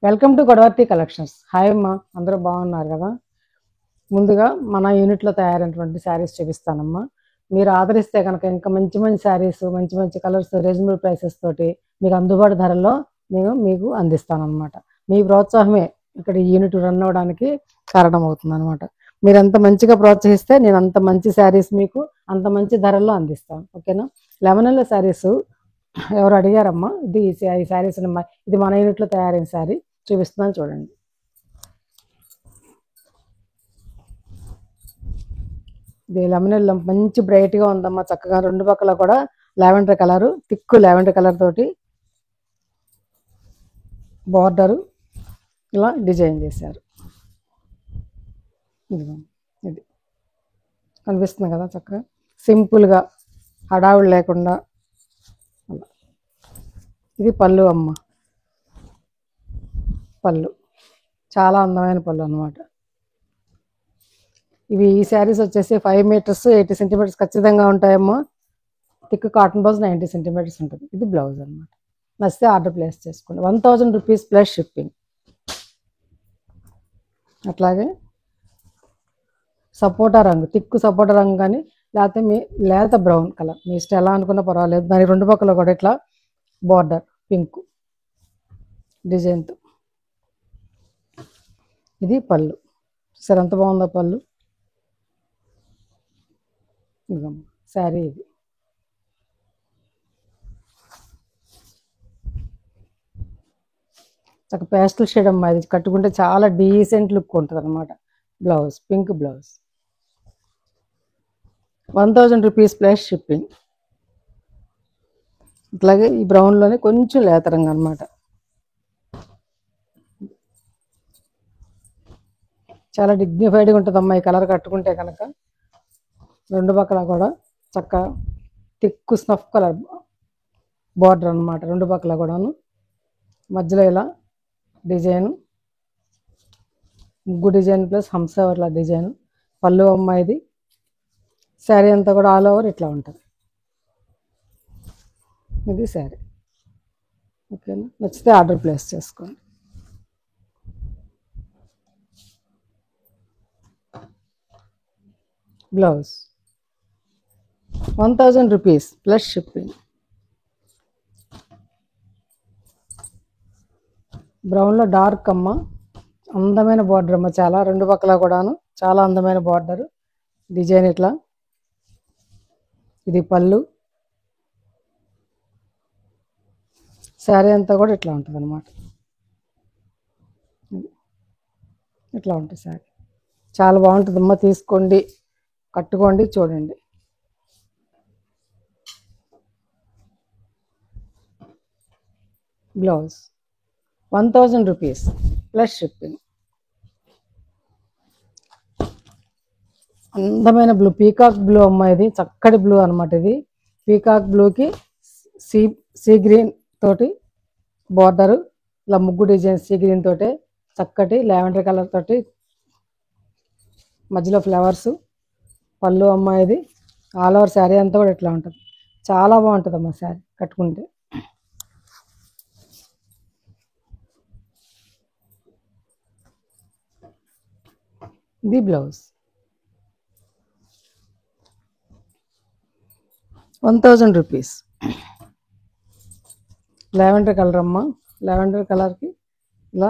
Welcome to Godavarthi collections. Hi అమ్మా, అందరూ బాగున్నారు కదా? ముందుగా మన యూనిట్లో తయారైనటువంటి శారీస్ చూపిస్తానమ్మా. మీరు ఆదరిస్తే కనుక ఇంకా మంచి మంచి శారీస్, మంచి మంచి కలర్స్, రీజనబుల్ ప్రైసెస్ తోటి మీకు అందుబాటు ధరల్లో నేను మీకు అందిస్తానమాట. మీ ప్రోత్సాహమే ఇక్కడ ఈ యూనిట్ రన్ అవ్వడానికి కారణం అవుతుంది అనమాట. మీరు ఎంత మంచిగా ప్రోత్సహిస్తే నేను అంత మంచి శారీస్ మీకు అంత మంచి ధరల్లో అందిస్తాను. ఓకేనా? లెమనల్లో శారీస్ ఎవరు అడిగారమ్మా? ఈ శారీస్ ఇది మన యూనిట్లో తయారైన శారీ చూపిస్తున్నాను చూడండి. ఇది లెమనెల్ మంచి బ్రైట్గా ఉందమ్మా, చక్కగా రెండు పక్కల కూడా lavender colour, thick lavender colour తోటి బార్డరు ఇలా డిజైన్ చేశారు. ఇది కనిపిస్తుంది కదా, చక్కగా సింపుల్గా హడావుడి లేకుండా. ఇది పళ్ళు అమ్మ, పళ్ళు చాలా అందమైన పళ్ళు అన్నమాట. ఈ శారీస్ వచ్చేసి 5 మీటర్స్ 80 సెంటీమీటర్స్ ఖచ్చితంగా ఉంటాయమ్మా. థిక్ కాటన్ బ్లౌజ్ 90 సెంటీమీటర్స్ ఉంటుంది. ఇది బ్లౌజ్ అనమాట. నచ్చితే ఆర్డర్ ప్లేస్ చేసుకోండి. 1000 రూపీస్ ప్లస్ షిప్పింగ్. అట్లాగే సపోటా రంగు, థిక్ సపోటా రంగు కానీ లేకపోతే లేత బ్రౌన్ కలర్, మీ ఇష్టం ఎలా అనుకున్నా పర్వాలేదు. దాని రెండు పక్కల కూడా ఇట్లా బార్డర్ పింక్ డిజైన్తో. ఇది పళ్ళు. సరే, ఎంత బాగుందో పళ్ళు. ఇదిగమ్మా శారీ. ఇది చక్క పేస్టల్ షేడ్ అమ్మా. ఇది కట్టుకుంటే చాలా డీసెంట్ లుక్ ఉంటుంది అనమాట. Blouse pink blouse. 1000 rupees plus shipping. అట్లాగే ఈ బ్రౌన్లోనే కొంచెం లేతరంగా అనమాట. చాలా డిగ్నిఫైడ్గా ఉంటుంది అమ్మా ఈ కలర్ కట్టుకుంటే కనుక. రెండు పక్కల కూడా చక్క థిక్ స్నఫ్ కలర్ బార్డర్ అనమాట. రెండు పక్కల కూడాను మధ్యలో ఇలా డిజైన్, ముగ్గు డిజైన్ ప్లస్ హంసవర్ల డిజైన్. పళ్ళు అమ్మ ఇది. శారీ అంతా కూడా ఆల్ ఓవర్ ఇట్లా ఉంటుంది. ఇది శారీ. ఓకేనా? నచ్చితే ఆర్డర్ ప్లేస్ చేసుకోండి. Blouse 1000 rupees plus shipping. బ్రౌన్లో డార్క్ అమ్మ, అందమైన బార్డర్ అమ్మ. చాలా రెండు పక్కల కూడాను చాలా అందమైన బార్డర్ డిజైన్ ఇట్లా. ఇది పళ్ళు. శారీ అంతా కూడా ఇట్లా ఉంటుంది అనమాట. ఇట్లా ఉంటుంది శారీ. చాలా బాగుంటుంది అమ్మ. తీసుకోండి, కట్టుకోండి, చూడండి. Blouse 1000 rupees plus shipping. అందమైన బ్లూ, పీకాక్ బ్లూ అమ్మ. ఇది చక్కటి బ్లూ అనమాట. ఇది పీకాక్ బ్లూకి సీ గ్రీన్ తోటి బార్డరు, ఇలా ముగ్గు డిజైన్ సీ గ్రీన్ తోటి చక్కటి లావెండర్ కలర్ తోటి మధ్యలో ఫ్లవర్స్. పళ్ళు అమ్మ ఇది. ఆల్ ఓవర్ శారీ అంతా కూడా ఇట్లా ఉంటుంది. చాలా బాగుంటుంది అమ్మ శారీ కట్టుకుంటే. ఇది బ్లౌజ్ 1000 రూపీస్. లావెండర్ కలర్ అమ్మ. లావెండర్ కలర్కి ఇలా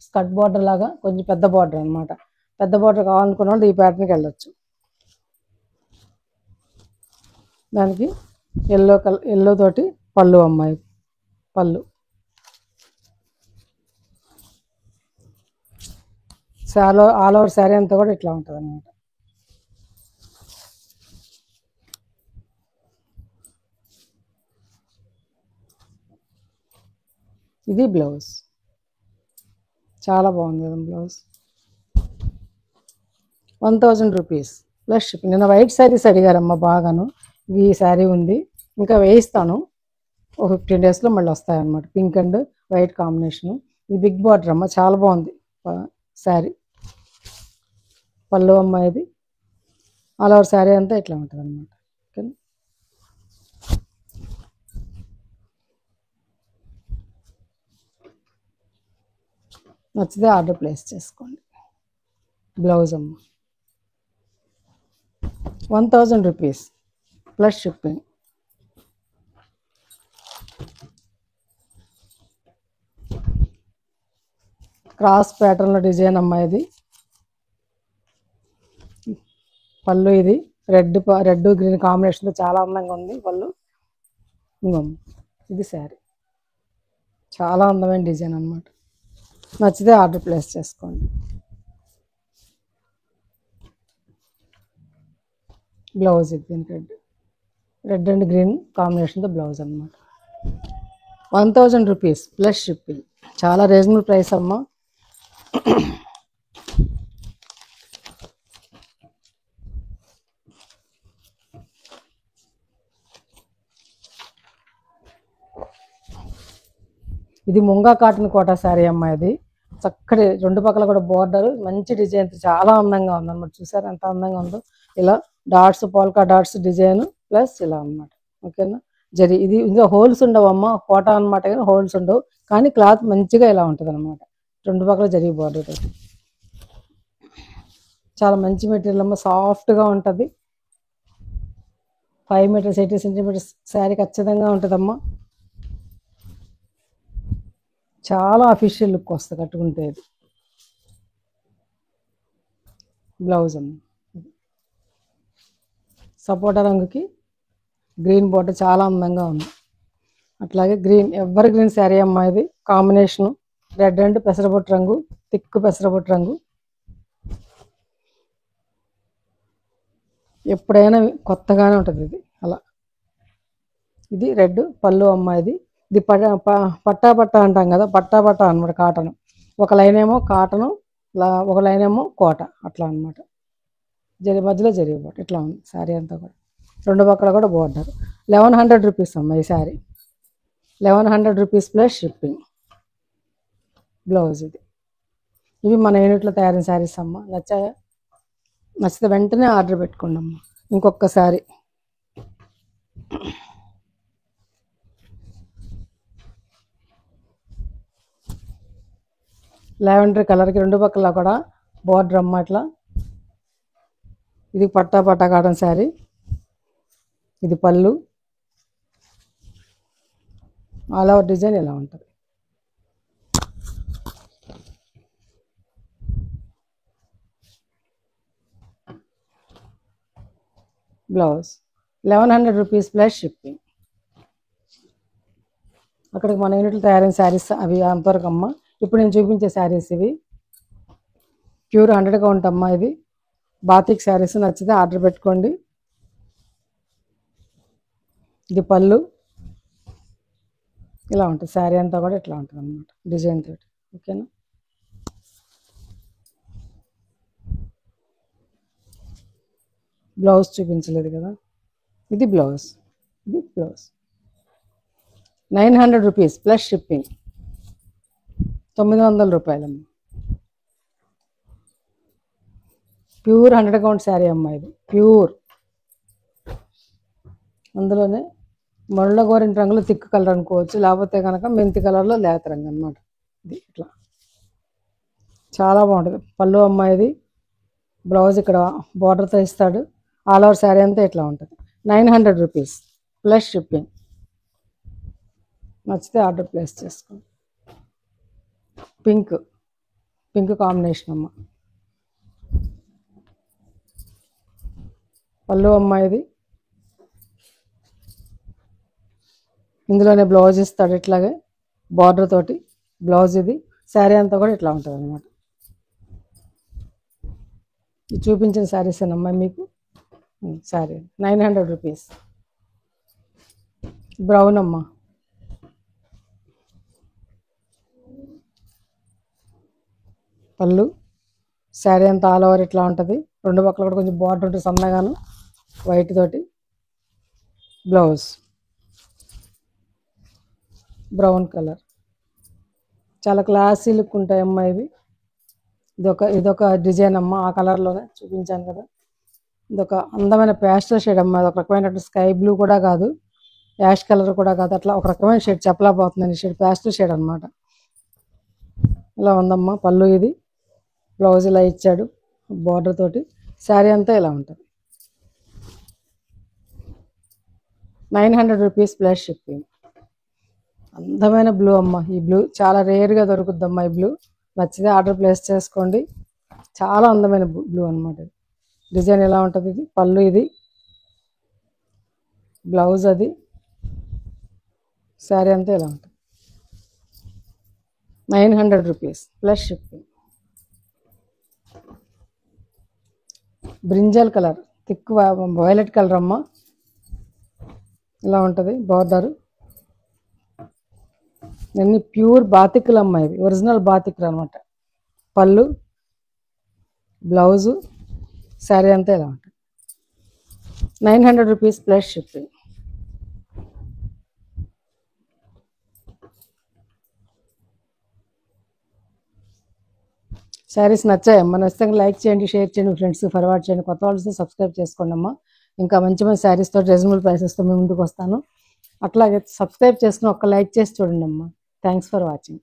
స్కర్ట్ బార్డర్ లాగా కొంచెం పెద్ద బార్డర్ అనమాట. పెద్ద బార్డర్ కావాలనుకున్న వాళ్ళు ఈ ప్యాటర్న్కి వెళ్ళొచ్చు. దానికి ఎల్లో తోటి పళ్ళు అమ్మాయి. పళ్ళు ఆల్ ఓవర్ శారీ అంతా కూడా ఇట్లా ఉంటుంది అనమాట. ఇది బ్లౌజ్. చాలా బాగుంది కదా బ్లౌజ్. 1000 rupees plus shipping. నిన్న వైట్ శారీస్ అడిగారమ్మా బాగాను. ఈ శారీ ఉంది, ఇంకా వేయిస్తాను. ఒక 15 డేస్లో మళ్ళీ వస్తాయన్నమాట. Pink and white combination. ఇది బిగ్ బార్డర్ అమ్మ. చాలా బాగుంది శారీ. పళ్ళు అమ్మ ఇది. ఆల్ ఓవర్ శారీ అంతా ఇట్లా ఉంటుంది అనమాట. ఓకే. నచ్చితే ఆర్డర్ ప్లేస్ చేసుకోండి. బ్లౌజ్ అమ్మ 1000 రూపీస్ ప్లస్ షిప్పింగ్. క్రాస్ ప్యాటర్న్లో డిజైన్ అమ్మ ఇది. పళ్ళు ఇది రెడ్ గ్రీన్ కాంబినేషన్లో చాలా అందంగా ఉంది పళ్ళు. ఇంకొమ్మ ఇది శారీ, చాలా అందమైన డిజైన్ అన్నమాట. నచ్చితే ఆర్డర్ ప్లేస్ చేసుకోండి. బ్లౌజ్ ఇది దీనికి రెడ్ అండ్ గ్రీన్ కాంబినేషన్తో బ్లౌజ్ అన్నమాట. 1000 రూపీస్ ప్లస్ షిప్పింగ్. చాలా రీజనబుల్ ప్రైస్ అమ్మ. ఇది ముంగా కాటన్ కోటా శారీ అమ్మ. ఇది చక్కటి రెండు పక్కల కూడా బోర్డర్ మంచి డిజైన్ చాలా అందంగా ఉంది అన్నమాట. చూసారు ఎంత అందంగా ఉందో. ఇలా dots polka dots design plus ఇలా అన్నమాట. ఓకేనా. జరి ఇది ఇంకా హోల్స్ ఉండవు అమ్మ, కోటా అనమాట కానీ హోల్స్ ఉండవు, కానీ క్లాత్ మంచిగా ఇలా ఉంటుంది అనమాట. రెండు పక్కల జరిగి బోర్డర్ తోటి చాలా మంచి మెటీరియల్ అమ్మ, సాఫ్ట్గా ఉంటుంది. 5 మీటర్స్ 80 సెంటీమీటర్స్ శారీ ఖచ్చితంగా ఉంటుందమ్మా. చాలా అఫీషియల్ లుక్ వస్తుంది కట్టుకుంటే. ఇది బ్లౌజ్ అమ్మ, సపోటా రంగుకి గ్రీన్ బోర్డర్ చాలా అందంగా ఉంది. అట్లాగే గ్రీన్ ఎవర్ గ్రీన్ శారీ అమ్మ. ఇది కాంబినేషను రెడ్ అండ్ పెసరబొట్టు రంగు, థిక్ పెసరబొట్టు రంగు. ఎప్పుడైనా కొత్తగానే ఉంటుంది ఇది. అలా ఇది రెడ్ పళ్ళు అమ్మ. ఇది పట్టా పట్టా అంటాం కదా, పట్టా పట్టా అనమాట. కాటన్ ఒక లైన్ ఏమో కాటను, ఒక లైన్ ఏమో కోట, అట్లా అనమాట. మధ్యలో జరిగిపోటు ఇట్లా ఉంది శారీ అంతా కూడా. రెండు పక్కల కూడా బోర్డర్. 1100 రూపీస్ అమ్మ ఈ sari. 1100 rupees plus shipping. Blouse ఇది. ఇవి మన యూనిట్లో తయారైన శారీస్ అమ్మ. నచ్చితే వెంటనే ఆర్డర్ పెట్టుకోండి అమ్మ. ఇంకొకసారి లావెండర్ కలర్కి రెండు పక్కల కూడా బోర్డర్ అమ్మ. ఇట్లా ఇది పట్టా పట్టా కాటన్ శారీ. ఇది పళ్ళు, ఆల్ ఓవర్ డిజైన్ ఇలా ఉంటుంది. Blouse 1100 rupees plus shipping. అక్కడికి మన యూనిట్లు తయారైన శారీస్ అవి అంతవరకు అమ్మ. ఇప్పుడు నేను చూపించే శారీస్ ఇవి ప్యూర్ 100 కౌంట్ అమ్మ. ఇది బాతిక్ శారీస్. నచ్చితే ఆర్డర్ పెట్టుకోండి. ఇది పళ్ళు ఇలా ఉంటుంది. శారీ అంతా కూడా ఇట్లా ఉంటుంది అన్నమాట డిజైన్ తోటి. ఓకేనా. బ్లౌజ్ చూపించలేదు కదా, ఇది బ్లౌజ్. 900 rupees plus shipping. 900 రూపాయలమ్మ. ప్యూర్ 100 కౌంట్ శారీ అమ్మ. ఇది ప్యూర్. అందులోనే మరుళ్ళ గోరింటి రంగులో థిక్ కలర్ అనుకోవచ్చు, లేకపోతే కనుక మెంతి కలర్లో లేత రంగు అనమాట. ఇది ఇట్లా చాలా బాగుంటుంది. పళ్ళు అమ్మ. ఇది బ్లౌజ్ ఇక్కడ బార్డర్తో ఇస్తాడు. ఆల్ ఓవర్ శారీ అంతా ఇట్లా ఉంటుంది. 900 రూపీస్ ప్లస్ షిప్పింగ్. నచ్చితే ఆర్డర్ ప్లేస్ చేసుకోండి. పింక్ కాంబినేషన్ అమ్మ. పళ్ళు అమ్మ. ఇది ఇందులోనే బ్లౌజ్ ఇస్తాడు ఇట్లాగే బార్డర్ తోటి బ్లౌజ్. ఇది శారీ అంతా కూడా ఇట్లా ఉంటుంది అనమాట. ఇది చూపించిన శారీస్ అమ్మా మీకు. శారీ 900 రూపీస్. బ్రౌన్ అమ్మ. పళ్ళు శారీ అంతా ఆల్ ఓవర్ ఇట్లా ఉంటుంది. రెండు పక్కల కూడా కొంచెం బార్డర్ ఉంటుంది సన్నగాను వైట్ తోటి. Blouse brown colour. చాలా క్లాసీ లుక్ ఉంటాయి అమ్మ ఇవి. ఇదొక డిజైన్ అమ్మ. ఆ కలర్లోనే చూపించాను కదా. ఇదొక అందమైన ప్యాస్టల్ షేడ్ అమ్మ. ఇది ఒక రకమైన స్కై బ్లూ కూడా కాదు, యాష్ కలర్ కూడా కాదు, అట్లా ఒక రకమైన షేడ్ చెప్పలేకపోతుందండి. షేడ్ ప్యాస్టల్ షేడ్ అనమాట. ఇలా ఉందమ్మా పళ్ళు. ఇది బ్లౌజ్ ఇలా ఇచ్చాడు బార్డర్ తోటి. శారీ అంతా ఇలా ఉంటుంది. 900 రూపీస్ ప్లస్ షిప్పింగ్. అందమైన బ్లూ అమ్మ. ఈ బ్లూ చాలా రేర్గా దొరుకుద్దమ్మా. ఈ బ్లూ నచ్చితే ఆర్డర్ ప్లేస్ చేసుకోండి. చాలా అందమైన బ్లూ అనమాట. డిజైన్ ఎలా ఉంటుంది. ఇది పళ్ళు, ఇది బ్లౌజ్, అది శారీ అంతా ఇలా ఉంటుంది. 900 rupees plus shipping. Brinjal colour, thick violet colour అమ్మ. ఇలా ఉంటుంది బార్డరు. అన్ని ప్యూర్ బాతిక్లు అమ్మ. ఇవి ఒరిజినల్ బాతిక్లు అనమాట. పళ్ళు, బ్లౌజు, శారీ అంతా ఇలా ఉంటుంది. 900 రూపీస్ ప్లస్ షిప్పింగ్. శారీస్ నచ్చాయమ్మా. నచ్చితే లైక్ చేయండి, షేర్ చేయండి, ఫ్రెండ్స్ ఫార్వర్డ్ చేయండి. కొత్త వాళ్ళు సబ్స్క్రైబ్ చేసుకోండి అమ్మా. ఇంకా మంచి మంచి శారీస్తో రీజనబుల్ ప్రైసెస్తో మేము ముందుకు వస్తాను. అట్లాగే సబ్స్క్రైబ్ చేసుకుని ఒక్క లైక్ చేసి చూడండి అమ్మా. Thanks for watching.